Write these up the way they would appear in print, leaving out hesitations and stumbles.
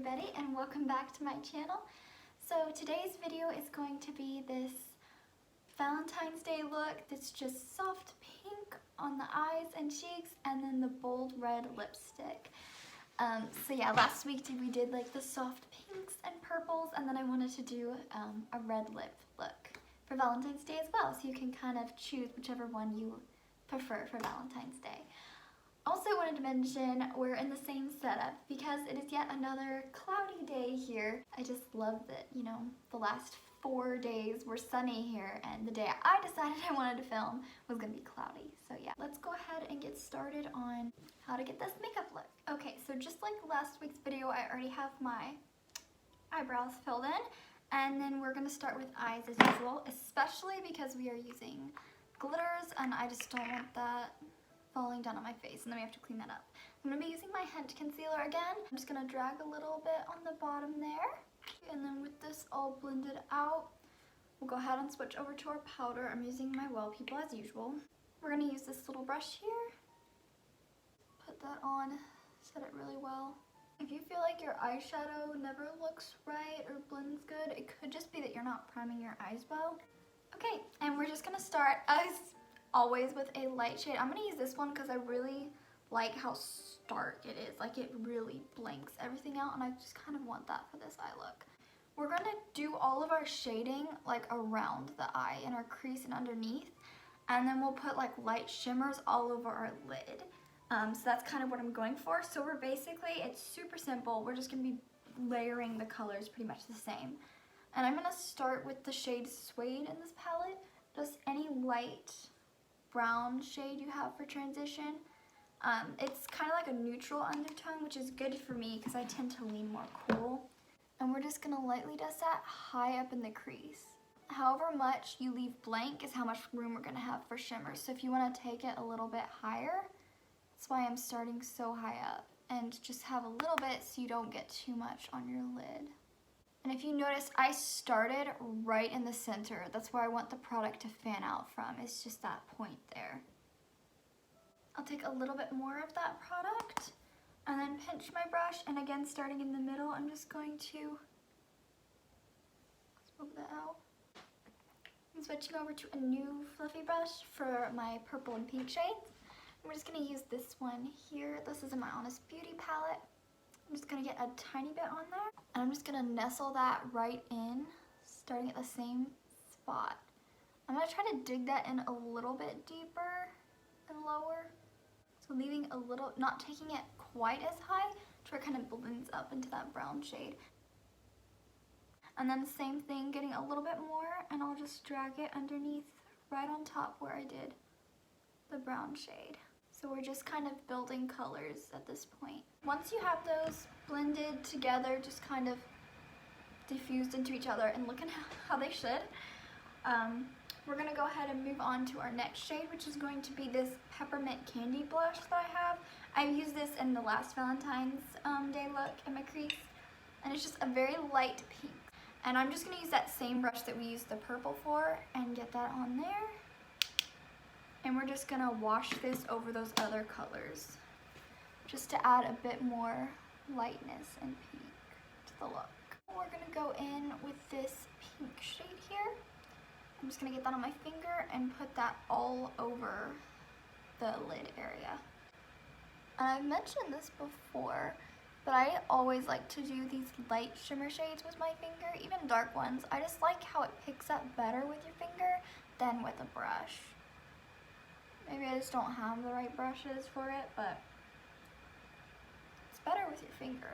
everybody, and welcome back to my channel. So today's video is going to be this Valentine's Day look that's just soft pink on the eyes and cheeks, and then the bold red lipstick. So yeah, last week we did like the soft pinks and purples, and then I wanted to do a red lip look for Valentine's Day as well, so you can kind of choose whichever one you prefer for Valentine's Day. Also wanted to mention we're in the same setup because it is yet another cloudy day here. I just love that, you know, the last 4 days were sunny here, and the day I decided I wanted to film was gonna be cloudy. So yeah, let's go ahead and get started on how to get this makeup look. Okay, so just like last week's video, I already have my eyebrows filled in, and then we're gonna start with eyes as usual, especially because we are using glitters and I just don't want that falling down on my face, and then we have to clean that up. I'm going to be using my Hint concealer again. I'm just going to drag a little bit on the bottom there, and then with this all blended out, we'll go ahead and switch over to our powder. I'm using my Well People as usual. We're going to use this little brush here, put that on, set it really well. If you feel like your eyeshadow never looks right or blends good, it could just be that you're not priming your eyes well. Okay, and we're just going to start as always with a light shade. I'm going to use this one because I really like how stark it is. Like, it really blanks everything out, and I just kind of want that for this eye look. We're going to do all of our shading like around the eye, in our crease and underneath, and then we'll put like light shimmers all over our lid. So that's kind of what I'm going for. So we're basically, it's super simple. We're just going to be layering the colors pretty much the same. And I'm going to start with the shade Suede in this palette. Just any light brown shade you have for transition. It's kind of like a neutral undertone, which is good for me because I tend to lean more cool. And we're just going to lightly dust that high up in the crease. However much you leave blank is how much room we're going to have for shimmers. So if you want to take it a little bit higher, that's why I'm starting so high up. And just have a little bit so you don't get too much on your lid. And if you notice, I started right in the center. That's where I want the product to fan out from. It's just that point there. I'll take a little bit more of that product and then pinch my brush. And again, starting in the middle, I'm just going to smooth that out. I'm switching over to a new fluffy brush for my purple and pink shades. I'm just going to use this one here. This is in my Honest Beauty palette. I'm just going to get a tiny bit on there, and I'm just going to nestle that right in, starting at the same spot. I'm going to try to dig that in a little bit deeper and lower. So leaving a little, not taking it quite as high, to where it kind of blends up into that brown shade. And then the same thing, getting a little bit more, and I'll just drag it underneath, right on top where I did the brown shade. So we're just kind of building colors at this point. Once you have those blended together, just kind of diffused into each other and looking how they should, we're going to go ahead and move on to our next shade, which is going to be this Peppermint Candy blush that I have. I've used this in the last Valentine's Day look in my crease, and it's just a very light pink. And I'm just going to use that same brush that we used the purple for and get that on there. And we're just going to wash this over those other colors just to add a bit more lightness and pink to the look. We're going to go in with this pink shade here. I'm just going to get that on my finger and put that all over the lid area. And I've mentioned this before, but I always like to do these light shimmer shades with my finger, even dark ones. I just like how it picks up better with your finger than with a brush. Maybe I just don't have the right brushes for it, but it's better with your finger.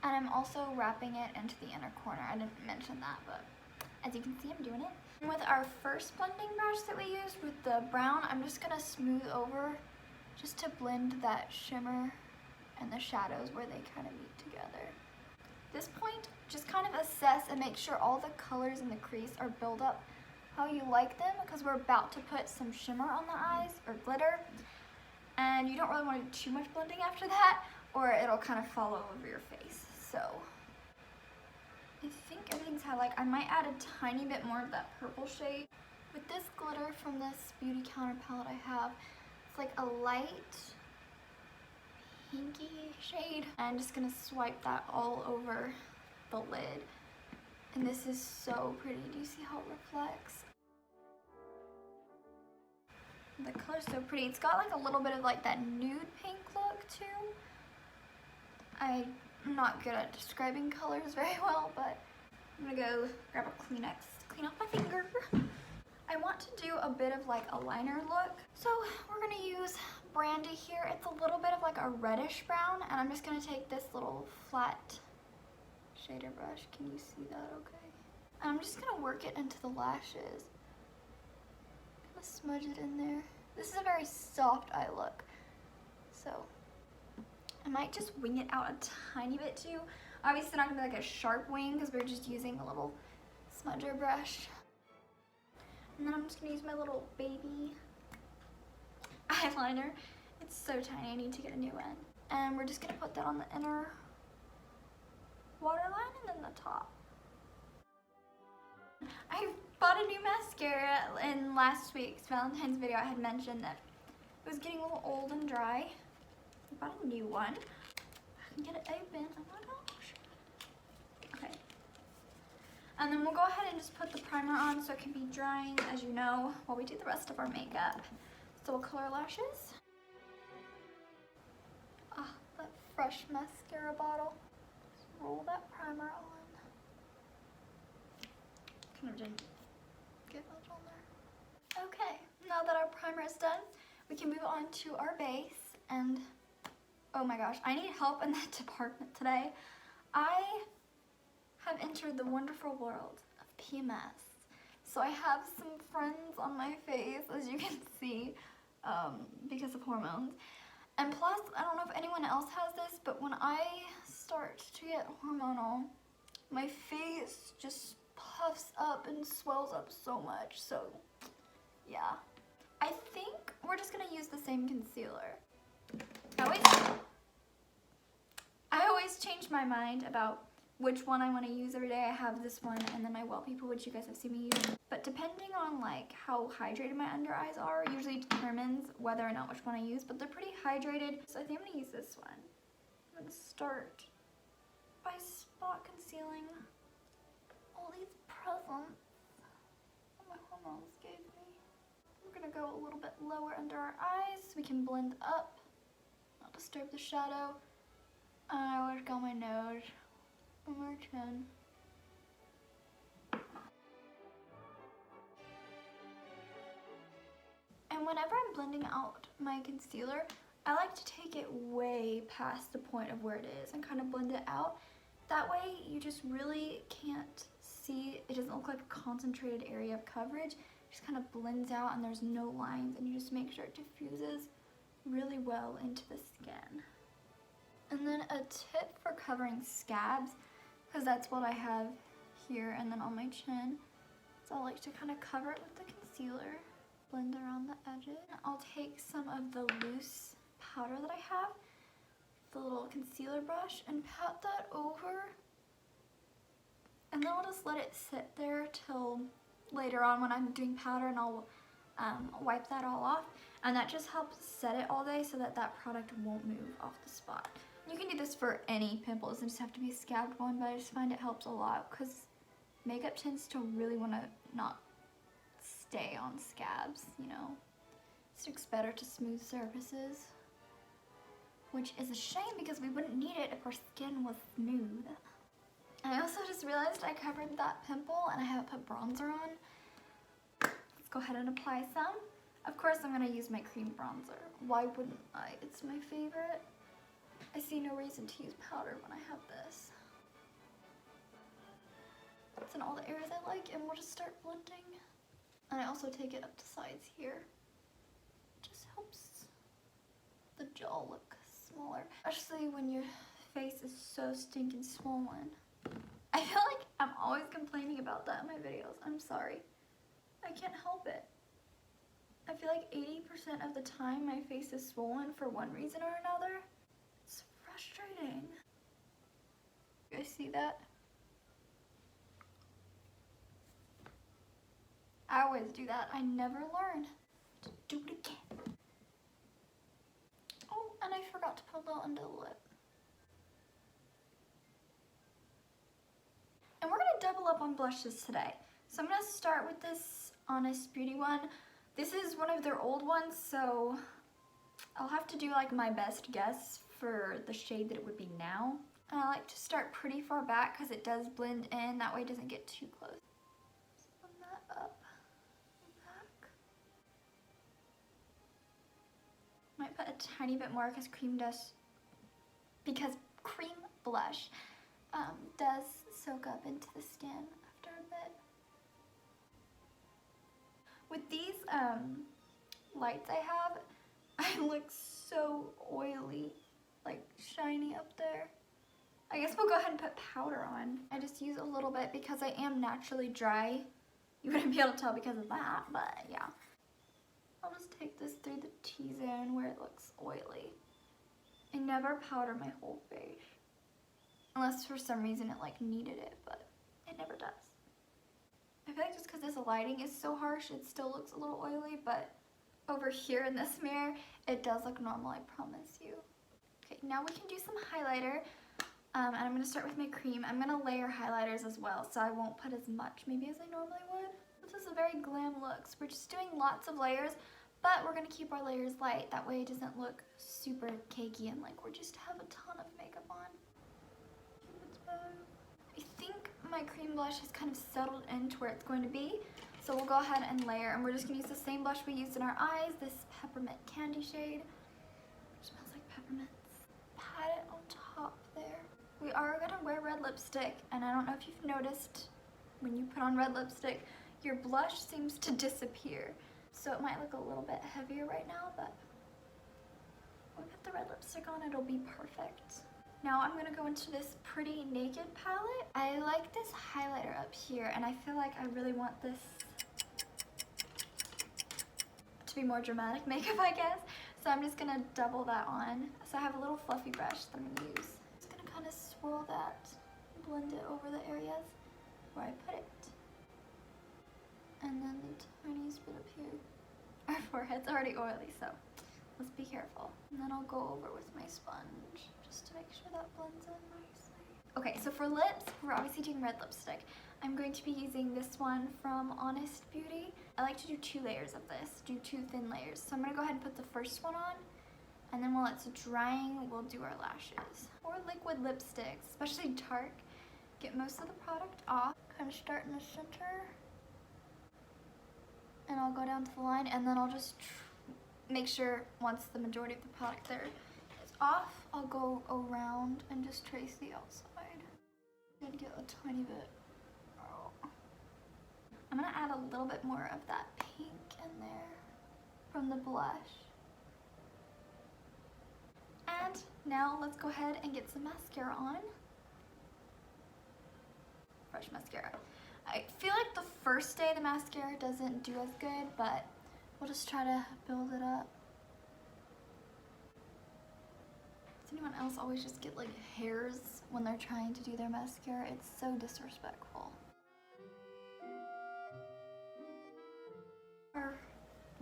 And I'm also wrapping it into the inner corner. I didn't mention that, but as you can see, I'm doing it. And with our first blending brush that we used with the brown, I'm just gonna smooth over just to blend that shimmer and the shadows where they kind of meet together. At this point, just kind of assess and make sure all the colors in the crease are built up how you like them, because we're about to put some shimmer on the eyes, or glitter, and you don't really want to do too much blending after that, or it'll kind of fall all over your face. So I think everything's how, like, I might add a tiny bit more of that purple shade. With this glitter from this Beauty Counter palette I have, it's like a light pinky shade. I'm just gonna swipe that all over the lid. And this is so pretty. Do you see how it reflects? The color's so pretty. It's got like a little bit of like that nude pink look too. I'm not good at describing colors very well, but I'm gonna go grab a Kleenex to clean off my finger. I want to do a bit of like a liner look. So we're gonna use Brandy here. It's a little bit of like a reddish brown, and I'm just gonna take this little flat shader brush. Can you see that okay? And I'm just gonna work it into the lashes. I'm gonna smudge it in there. This is a very soft eye look, so I might just wing it out a tiny bit too. Obviously not gonna be like a sharp wing because we're just using a little smudger brush. And then I'm just gonna use my little baby eyeliner. It's so tiny, I need to get a new one. And we're just gonna put that on the inner waterline and then the top. I bought a new mascara in last week's Valentine's video. I had mentioned that it was getting a little old and dry. I bought a new one. I can get it open. Oh my gosh. Okay. And then we'll go ahead and just put the primer on so it can be drying, as you know, while we do the rest of our makeup. So we'll color lashes. Ah, that fresh mascara bottle. Just roll that primer on. Kind of didn't get much on there. Okay, now that our primer is done, we can move on to our base. And oh my gosh, I need help in that department today. I have entered the wonderful world of PMS. So I have some friends on my face, as you can see, because of hormones. And plus, I don't know if anyone else has this, but when I start to get hormonal, my face just puffs up and swells up so much. So yeah, I think we're just gonna use the same concealer. I always change my mind about which one I want to use every day. I have this one and then my Well People, which you guys have seen me use. But depending on like how hydrated my under eyes are, usually determines whether or not which one I use. But they're pretty hydrated, so I think I'm gonna use this one. I'm gonna start by spot concealing all these presents that my hormones gave me. We're gonna go a little bit lower under our eyes so we can blend up, not disturb the shadow. I work on my nose, on my chin. And whenever I'm blending out my concealer, I like to take it way past the point of where it is and kind of blend it out. That way you just really can't see, it doesn't look like a concentrated area of coverage. It just kind of blends out and there's no lines, and you just make sure it diffuses really well into the skin. And then a tip for covering scabs, because that's what I have here and then on my chin. So I like to kind of cover it with the concealer, blend around the edges. I'll take some of the loose powder that I have, the little concealer brush, and pat that over. And then I'll just let it sit there till later on when I'm doing powder, and I'll wipe that all off. And that just helps set it all day so that that product won't move off the spot. You can do this for any pimple. It doesn't just have to be a scabbed one, but I just find it helps a lot because makeup tends to really want to not stay on scabs, you know. It sticks better to smooth surfaces, which is a shame because we wouldn't need it if our skin was smooth. I also just realized I covered that pimple and I haven't put bronzer on. Let's go ahead and apply some. Of course I'm going to use my cream bronzer. Why wouldn't I? It's my favorite. I see no reason to use powder when I have this. It's in all the areas I like, and we'll just start blending. And I also take it up the sides here. It just helps the jaw look smaller, especially when your face is so stinking swollen. I feel like I'm always complaining about that in my videos. I'm sorry. I can't help it. I feel like 80% of the time my face is swollen for one reason or another. It's frustrating. You guys see that? I always do that. I never learn to do it again. Oh, And I forgot to put a little under the lip. And we're gonna double up on blushes today. So I'm gonna start with this Honest Beauty one. This is one of their old ones, so I'll have to do like my best guess for the shade that it would be now. And I like to start pretty far back because it does blend in, that way it doesn't get too close. Just blend that up and back. Might put a tiny bit more because cream blush does soak up into the skin after a bit. With these lights I have, I look so oily, like shiny up there. I guess we'll go ahead and put powder on. I just use a little bit because I am naturally dry. You wouldn't be able to tell because of that, but yeah. I'll just take this through the T-zone where it looks oily. I never powder my whole face. Unless for some reason it like needed it, but it never does. I feel like just because this lighting is so harsh, it still looks a little oily, but over here in this mirror, it does look normal, I promise you. Okay, now we can do some highlighter. And I'm going to start with my cream. I'm going to layer highlighters as well, so I won't put as much maybe as I normally would. This is a very glam look, so we're just doing lots of layers, but we're going to keep our layers light. That way it doesn't look super cakey and like we just have a ton of makeup on. I think my cream blush has kind of settled into where it's going to be, so we'll go ahead and layer, and we're just going to use the same blush we used in our eyes, this peppermint candy shade. It smells like peppermints. Pat it on top there. We are going to wear red lipstick, and I don't know if you've noticed when you put on red lipstick, your blush seems to disappear. So it might look a little bit heavier right now, but when we put the red lipstick on, it'll be perfect. Now I'm going to go into this Pretty Naked palette. I like this highlighter up here, and I feel like I really want this to be more dramatic makeup, I guess. So I'm just going to double that on. So I have a little fluffy brush that I'm going to use. Just going to kind of swirl that, blend it over the areas where I put it. And then the tiniest bit up here. Our forehead's already oily, so let's be careful. And then I'll go over with my sponge just to make sure that blends in nicely. Okay, so for lips, we're obviously doing red lipstick. I'm going to be using this one from Honest Beauty. I like to do 2 layers of this, do 2 thin layers. So I'm gonna go ahead and put the first one on, and then while it's drying, we'll do our lashes. Or liquid lipsticks, especially dark, get most of the product off. Kind of start in the center, and I'll go down to the line, and then I'll just make sure once the majority of the product there is off, I'll go around and just trace the outside. And get a tiny bit. Oh. I'm gonna add a little bit more of that pink in there from the blush. And now let's go ahead and get some mascara on. Fresh mascara. I feel like the first day the mascara doesn't do as good, but we'll just try to build it up. Does anyone else always just get like hairs when they're trying to do their mascara? It's so disrespectful. Our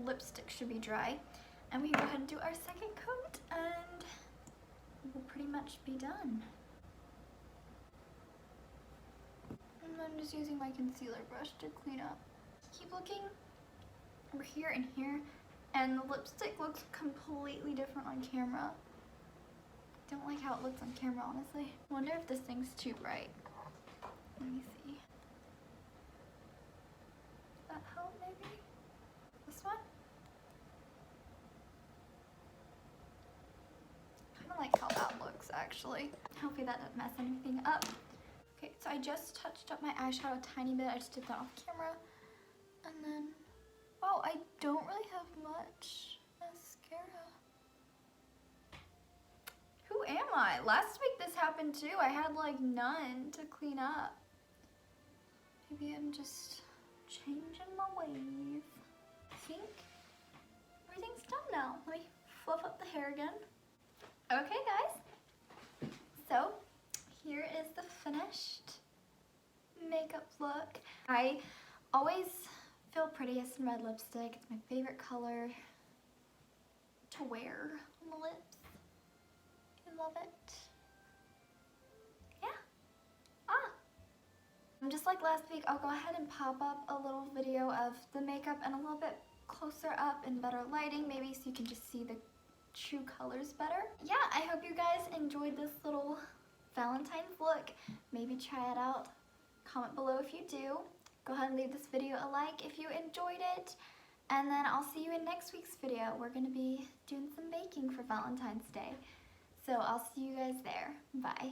lipstick should be dry, and we can go ahead and do our second coat, and we'll pretty much be done. And I'm just using my concealer brush to clean up. Keep looking over here and here, and the lipstick looks completely different on camera. I don't like how it looks on camera, honestly. I wonder if this thing's too bright. Let me see. Does that help maybe? This one? I kind of like how that looks actually. Hopefully that doesn't mess anything up. Okay, so I just touched up my eyeshadow a tiny bit. I just did that off camera. And then, wow, I don't really have much mascara. Who am I? Last week this happened too. I had like none to clean up. Maybe I'm just changing my ways. I think everything's done now. Let me fluff up the hair again. Okay guys, so here is the finished makeup look. I always feel prettiest in red lipstick. It's my favorite color to wear on the lips. love it. Yeah. Just like last week, I'll go ahead and pop up a little video of the makeup and a little bit closer up and better lighting, maybe so you can just see the true colors better. Yeah, I hope you guys enjoyed this little Valentine's look. Maybe try it out. Comment below if you do. Go ahead and leave this video a like if you enjoyed it. And then I'll see you in next week's video. We're going to be doing some baking for Valentine's Day. So I'll see you guys there. Bye.